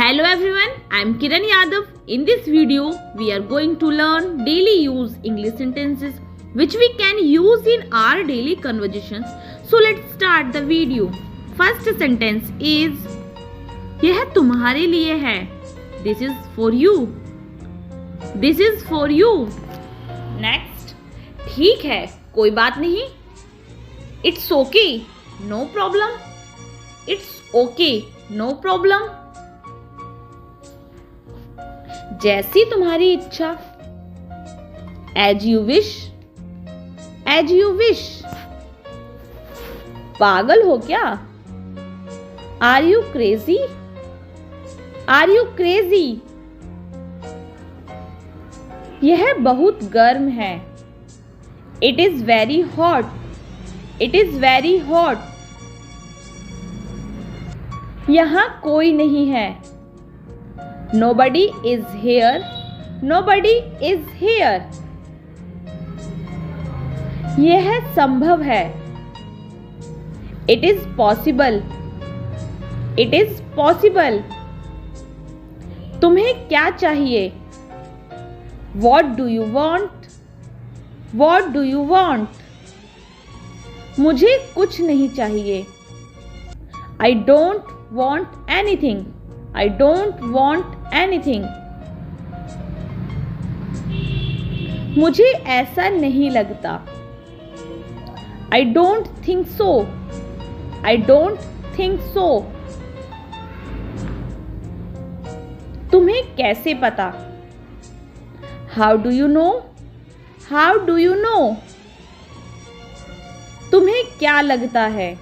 Hello everyone, I am Kiran Yadav. In this video, we are going to learn daily use English sentences which we can use in our daily conversations. So let's start the video. First sentence is यह तुम्हारे लिए है. This is for you. This is for you. Next, ठीक है, कोई बात नहीं. It's okay, no problem. It's okay, no problem. जैसी तुम्हारी इच्छा. As you wish. As you wish. पागल हो क्या? Are you crazy? Are you crazy? यह बहुत गर्म है. It is very hot. It is very hot. यहाँ कोई नहीं है. Nobody is here. Nobody is here. यह संभव है. It is possible. It is possible. तुम्हें क्या चाहिए? What do you want? What do you want? मुझे कुछ नहीं चाहिए. I don't want anything. I don't want anything. मुझे ऐसा नहीं लगता. I don't think so. I don't think so. तुम्हें कैसे पता? How do you know? How do you know? तुम्हें क्या लगता है?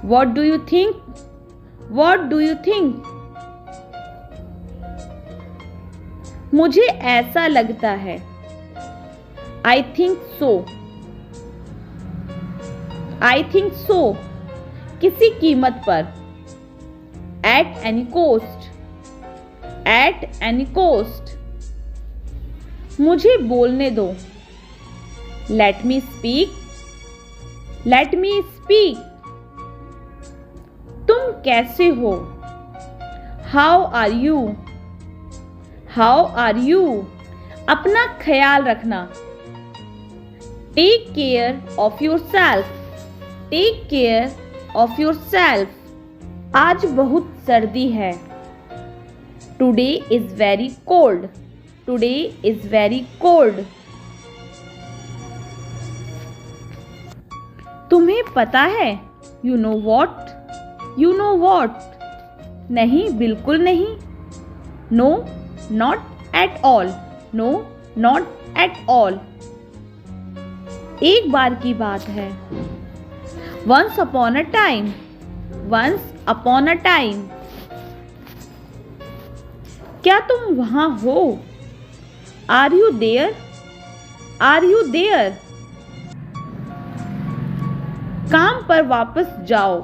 What do you think? What do you think? मुझे ऐसा लगता है. I think so. I think so. किसी कीमत पर. At any cost. At any cost. मुझे बोलने दो. Let me speak. Let me speak. तुम कैसे हो? How are you? How are you? अपना ख्याल रखना. Take care of yourself. Take care of yourself. आज बहुत सर्दी है. Today is very cold. Today is very cold. तुम्हें पता है? You know what? You know what? नहीं, बिल्कुल नहीं. No, not at all. No, not at all. एक बार की बात है. Once upon a time. Once upon a time. क्या तुम वहां हो? Are you there? Are you there? काम पर वापस जाओ.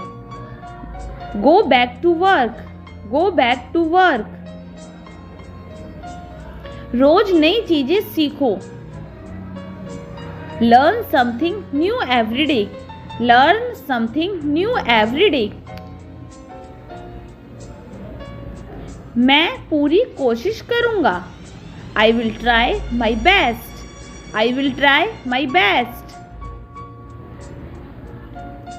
Go back to work. Go back to work. रोज नई चीजें सीखो. Learn something new every day. Learn something new every day. मैं पूरी कोशिश करूंगा. I will try my best. I will try my best.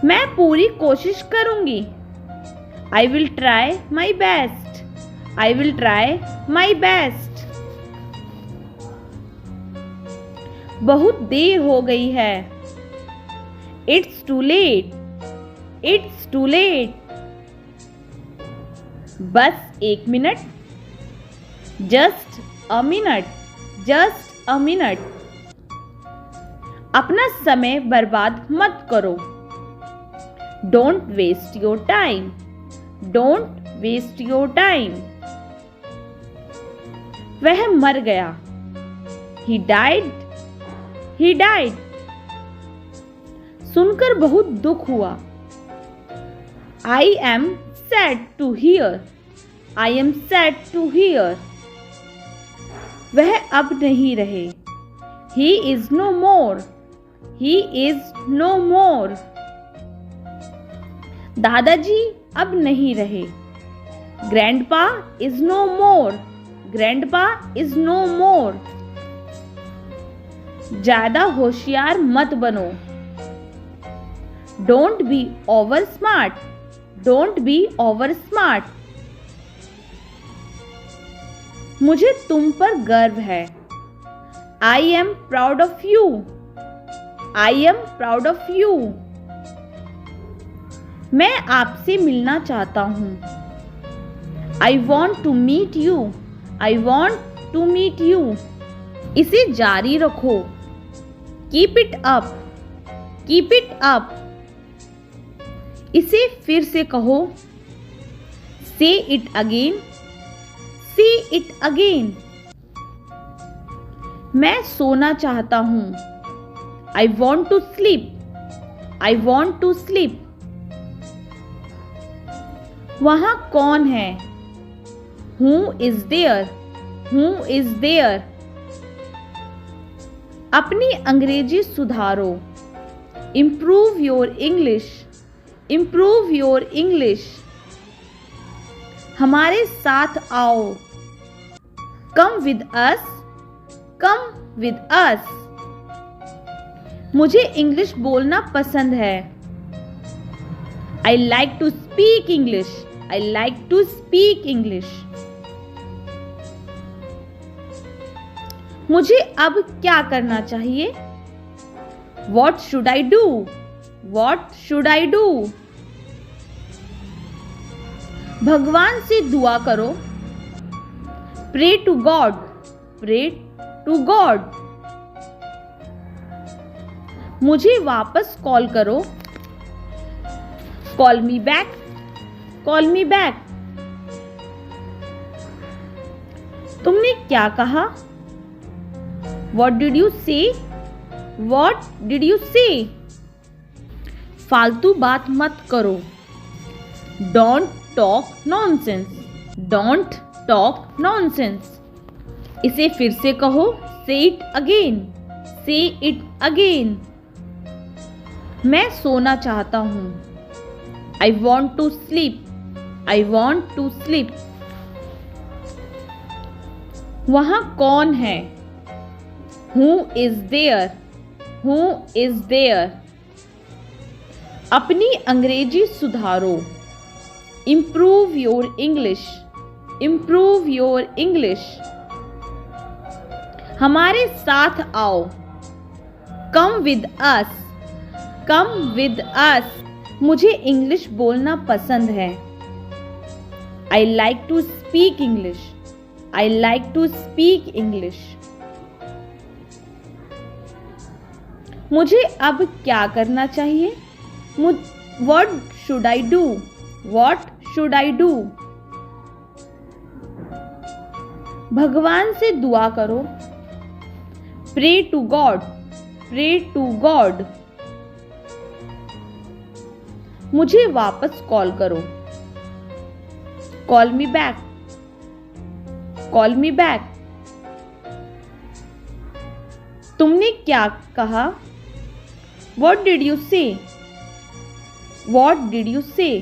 मैं पूरी कोशिश करूंगी. I will try my best. I will try my best. बहुत देर हो गई है. It's too late. It's too late. बस एक minute. Just a minute. Just a minute. अपना समय बर्बाद मत करो. Don't waste your time. Don't waste your time. वह मर गया. He died. He died. सुनकर बहुत दुख हुआ. I am sad to hear. I am sad to hear. वह अब नहीं रहे. He is no more. He is no more. दादाजी अब नहीं रहे. Grandpa is no more. Grandpa is no more. ज्यादा होशियार मत बनो. Don't be over smart. Don't be over smart. मुझे तुम पर गर्व है. I am proud of you. I am proud of you. मैं आपसे मिलना चाहता हूँ. I want to meet you. I want to meet you. इसे जारी रखो. Keep it up. Keep it up. इसे फिर से कहो. Say it again. Say it again. मैं सोना चाहता हूँ. I want to sleep. I want to sleep. वहाँ कौन है? Who is there? Who is there? अपनी अंग्रेजी सुधारो. Improve your English. Improve your English. हमारे साथ आओ. Come with us. Come with us. मुझे इंग्लिश बोलना पसंद है. I like to speak English. I like to speak English. मुझे अब क्या करना चाहिए? What should I do? What should I do? भगवान से दुआ करो. Pray to God. Pray to God. मुझे वापस कॉल करो. Call me back. Call me back. तुमने क्या कहा? What did you say? What did you say? फालतू बात मत करो. Don't talk nonsense. Don't talk nonsense. इसे फिर से कहो. Say it again. Say it again. मैं सोना चाहता हूँ. I want to sleep. I want to sleep. वहाँ कौन है? Who is there? Who is there? अपनी अंग्रेजी सुधारो. Improve your English. Improve your English. हमारे साथ आओ. Come with us. Come with us. मुझे इंग्लिश बोलना पसंद है. I like to speak English. I like to speak English. मुझे अब क्या करना चाहिए? What should I do? What should I do? भगवान से दुआ करो. Pray to God. Pray to God. मुझे वापस कॉल करो. Call me back. Call me back. तुमने क्या कहा? What did you say? What did you say?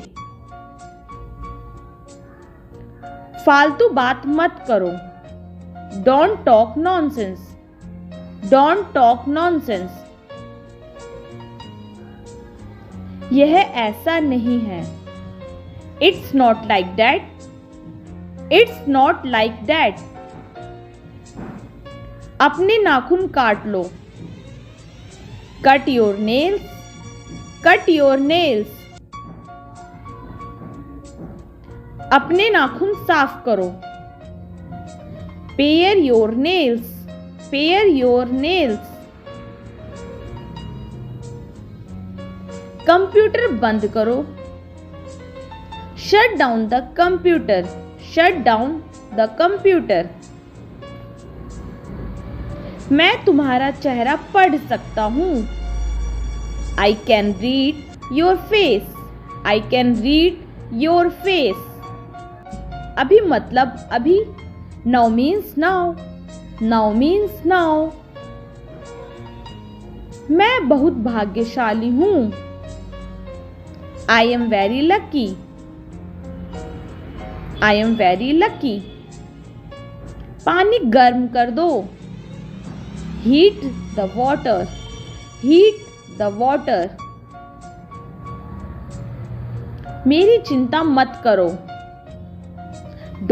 फालतू बात मत करो. Don't talk nonsense. Don't talk nonsense. यह ऐसा नहीं है. It's not like that. It's not like that. अपने नाखून काट लो. Cut your nails. Cut your nails. अपने नाखून साफ करो. Pare your nails. Pare your nails. Computer बंद करो. Shut down the computer. Shut down the computer. मैं तुम्हारा चेहरा पढ़ सकता हूँ. I can read your face. I can read your face. अभी मतलब अभी. Now means now. Now means now. मैं बहुत भाग्यशाली हूँ. I am very lucky. I am very lucky. पानी गर्म कर दो. Heat the water. Heat the water. मेरी चिंता मत करो.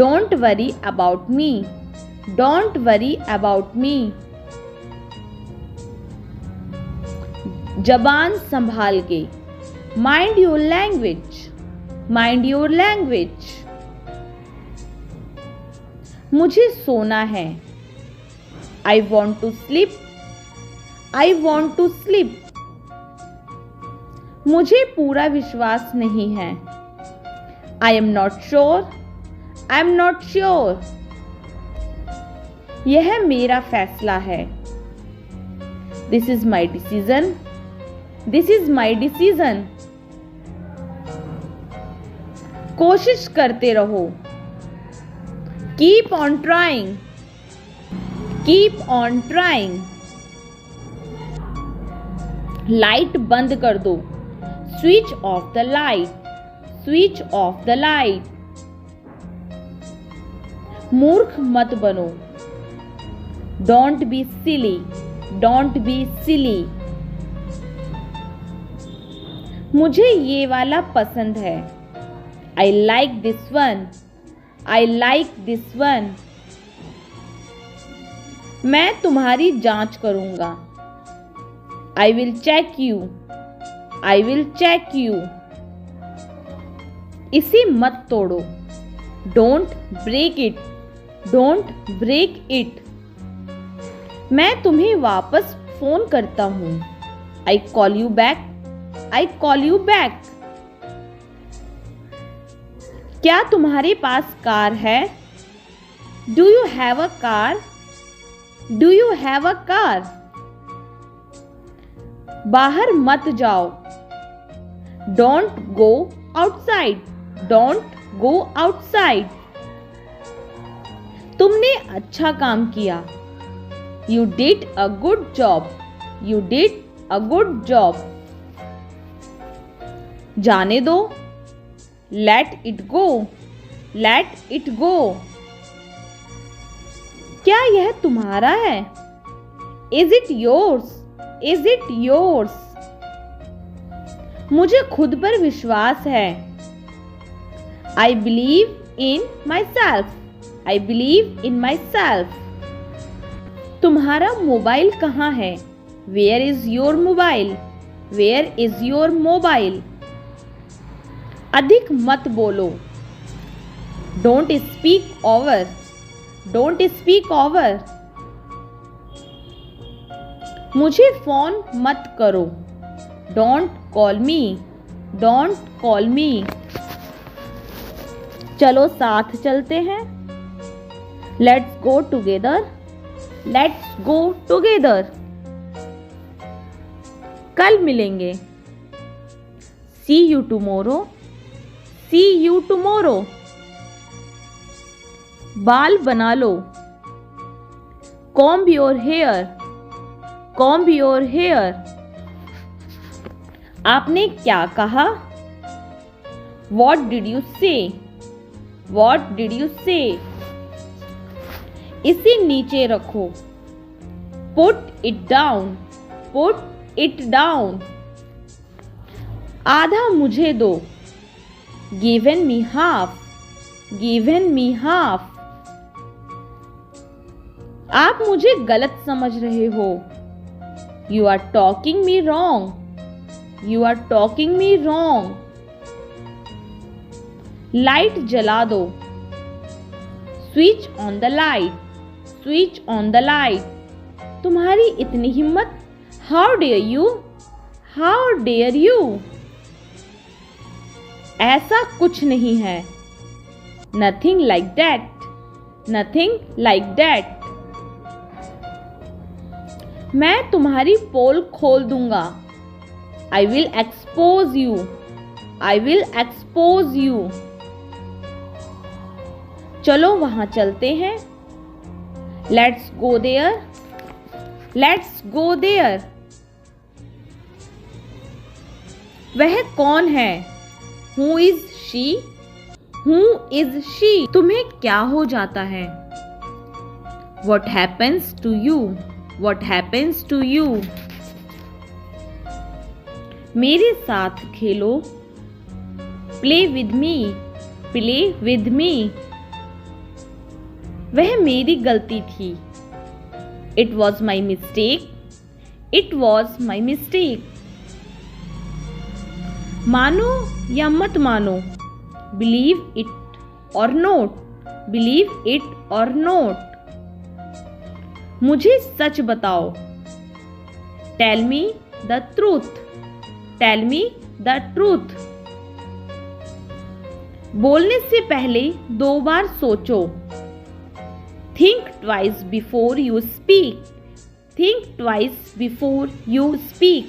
Don't worry about me. Don't worry about me. जबान संभाल के. Mind your language. Mind your language. मुझे सोना है. I want to sleep. I want to sleep. मुझे पूरा विश्वास नहीं है. I am not sure. I am not sure. यह मेरा फैसला है. This is my decision. This is my decision. कोशिश करते रहो. Keep on trying. Keep on trying. Light बंद कर दो. Switch off the light. Switch off the light. मूर्ख मत बनो. Don't be silly. Don't be silly. मुझे ये वाला पसंद है. I like this one. I like this one. मैं तुम्हारी जांच करूंगा. I will check you. I will check you. इसे मत तोड़ो. Don't break it. Don't break it. मैं तुम्हें वापस फोन करता हूं. I call you back. I call you back. क्या तुम्हारे पास कार है? Do you have a car? Do you have a car? बाहर मत जाओ. Don't go outside. Don't go outside. तुमने अच्छा काम किया. You did a good job. You did a good job. जाने दो. Let it go. Let it go. क्या यह तुम्हारा है? Is it yours? Is it yours? मुझे खुद पर विश्वास है. I believe in myself. I believe in myself. तुम्हारा मोबाइल कहाँ है? Where is your mobile? Where is your mobile? अधिक मत बोलो. Don't speak over. Don't speak over. मुझे फोन मत करो. Don't call me. Don't call me. चलो साथ चलते हैं. Let's go together. Let's go together. कल मिलेंगे. See you tomorrow. See you tomorrow. बाल बना लो. Comb your hair. Comb your hair. आपने क्या कहा? What did you say? What did you say? इसे नीचे रखो. Put it down. Put it down. आधा मुझे दो. Given me half. Given me half. आप मुझे गलत समझ रहे हो. You are talking me wrong. You are talking me wrong. Light जला दो. Switch on the light. Switch on the light. तुम्हारी इतनी हिम्मत. How dare you? How dare you? ऐसा कुछ नहीं है. Nothing like that. Nothing like that. मैं तुम्हारी पोल खोल दूंगा. I will expose you. I will expose you. चलो वहां चलते हैं. Let's go there. Let's go there. वह कौन है? Who is she? Who is she? तुम्हें क्या हो जाता है? What happens to you? What happens to you? मेरे साथ खेलो. Play with me. Play with me. वह मेरी गलती थी. It was my mistake. It was my mistake. मानो या मत मानो. Believe it or not. Believe it or not. मुझे सच बताओ. Tell me the truth. Tell me the truth. बोलने से पहले 2 बार सोचो. Think twice before you speak. Think twice before you speak.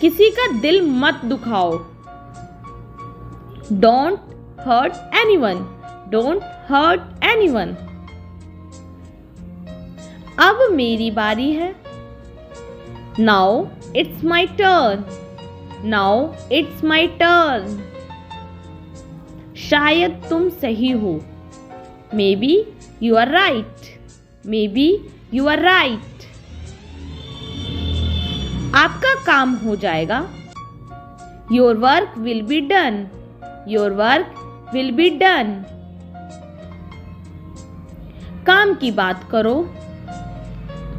किसी का दिल मत दुखाओ. Don't hurt anyone. Don't hurt anyone. अब मेरी बारी है. Now it's my turn. Now it's my turn. शायद तुम सही हो. Maybe you are right. Maybe you are right. आपका काम हो जाएगा. Your work will be done. Your work will be done. काम की बात करो.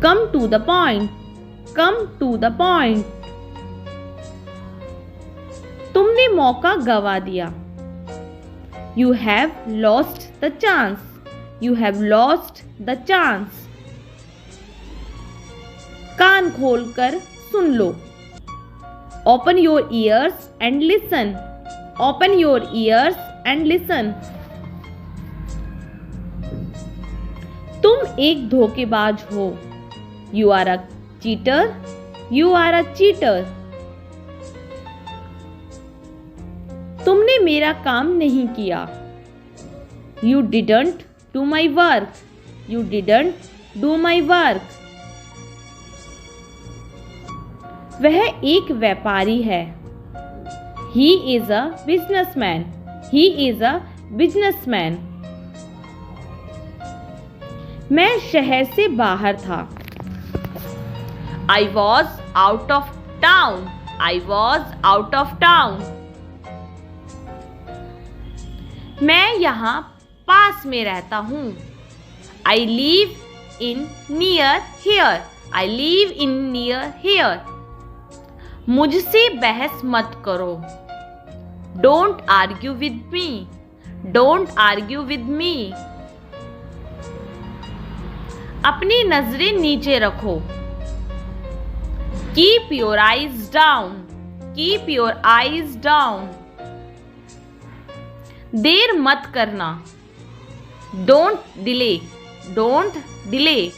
Come to the point. Come to the point. तुमने मौका गवा दिया. You have lost the chance. You have lost the chance. कान खोलकर सुन लो. Open your ears and listen. Open your ears and listen. तुम एक धोखेबाज हो. You are a cheater. You are a cheater. तुमने मेरा काम नहीं किया. You didn't do my work. You didn't do my work. वह एक व्यापारी है. He is a businessman. He is a businessman. मैं शहर से बाहर था. I was out of town. I was out of town. मैं यहाँ पास में रहता हूँ. I live in near here. I live in near here. मुझसे बहस मत करो. Don't argue with me. Don't argue with me. अपनी नजरें नीचे रखो. Keep your eyes down. Keep your eyes down. देर मत करना. Don't delay. Don't delay.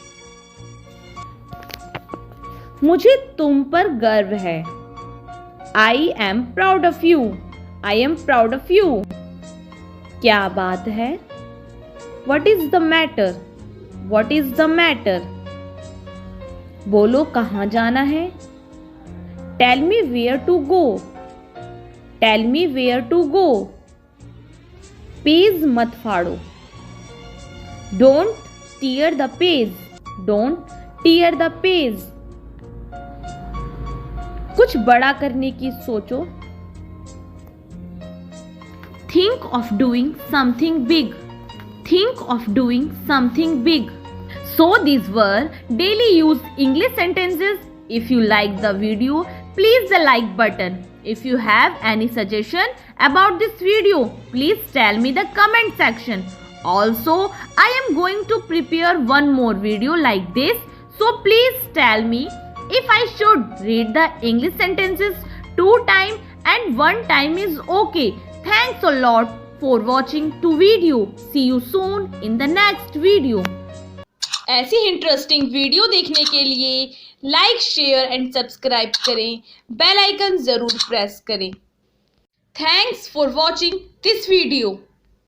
मुझे तुम पर गर्व है. I am proud of you. I am proud of you. क्या बात है? What is the matter? What is the matter? बोलो कहाँ जाना है? Tell me where to go. Tell me where to go. Page मत फाड़ो. Don't tear the page. Don't tear the page. कुछ बड़ा करने की सोचो. Think of doing something big. Think of doing something big. So these were daily use English sentences. If you like the video, please the like button. If you have any suggestion about this video, please tell me the comment section. Also, I am going to prepare one more video like this. So please tell me if I should read the English sentences 2 times and 1 time is okay. Thanks a lot for watching to video. See you soon in the next video. ऐसी interesting video देखने के लिए like, share and subscribe करें. Bell icon जरूर press करें. Thanks for watching this video.